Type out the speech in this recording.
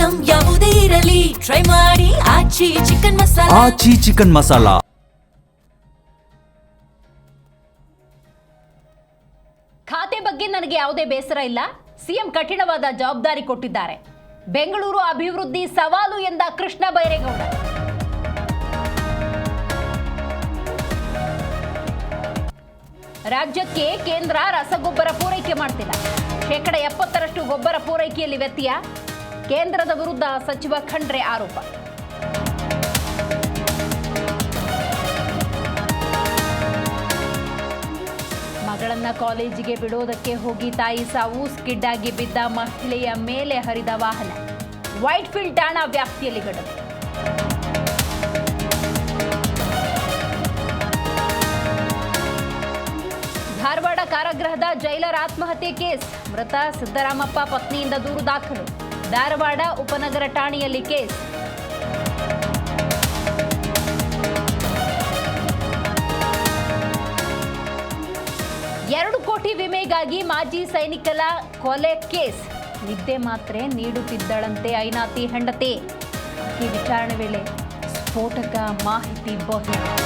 Item ಯಾವುದೇ ಇರಲಿ try ಮಾಡಿ ಆಚಿ ಚಿಕನ್ ಮಸಾಲಾ. ಆಚಿ ಚಿಕನ್ ಮಸಾಲಾ. ಖಾತೆ ಬಗ್ಗೆ ನನಗೆ ಯಾವುದೇ ಬೇಸರ ಇಲ್ಲ. ಸಿಎಂ ಕಠಿಣವಾದ ಜವಾಬ್ದಾರಿ ಕೊಟ್ಟಿದ್ದಾರೆ. ಬೆಂಗಳೂರು ಅಭಿವೃದ್ಧಿ ಸವಾಲು ಎಂದ ಕೃಷ್ಣ ಬೈರೇಗೌಡ. ರಾಜ್ಯಕ್ಕೆ ಕೇಂದ್ರ ರಸಗೊಬ್ಬರ ಪೂರೈಕೆ ಮಾಡ್ತಿಲ್ಲ. 70% ಗೊಬ್ಬರ ಪೂರೈಕೆಯಲ್ಲಿ ವ್ಯತ್ಯಯ. ಕೇಂದ್ರದ ವಿರುದ್ಧ ಸಚಿವ ಖಂಡ್ರೆ ಆರೋಪ. ಮಗಳನ್ನ ಕಾಲೇಜಿಗೆ ಬಿಡೋದಕ್ಕೆ ಹೋಗಿ ತಾಯಿ ಸಾವು. ಸ್ಕಿಡ್ ಆಗಿ ಬಿದ್ದ ಮಹಿಳೆಯ ಮೇಲೆ ಹರಿದ ವಾಹನ. ವೈಟ್ ಫೀಲ್ಡ್ ಠಾಣಾ ವ್ಯಾಪ್ತಿಯಲ್ಲಿ ಘಟನೆ. ಧಾರವಾಡ ಕಾರಾಗೃಹದ ಜೈಲರ್ ಆತ್ಮಹತ್ಯೆ ಕೇಸ್. ಮೃತ ಸಿದ್ದರಾಮಪ್ಪ ಪತ್ನಿಯಿಂದ ದೂರು ದಾಖಲು. ಧಾರವಾಡ ಉಪನಗರ ಠಾಣೆಯಲ್ಲಿ ಕೇಸ್. $2 ಕೋಟಿ ವಿಮೆಗಾಗಿ ಮಾಜಿ ಸೈನಿಕರ ಕೊಲೆ ಕೇಸ್. ನಿದ್ದೆ ಮಾತ್ರೆ ನೀಡುತ್ತಿದ್ದಳಂತೆ ಐನಾತಿ ಹೆಂಡತಿ. ಈ ವಿಚಾರಣೆ ವೇಳೆ ಸ್ಫೋಟಕ ಮಾಹಿತಿ ಬಹಿರಂಗ.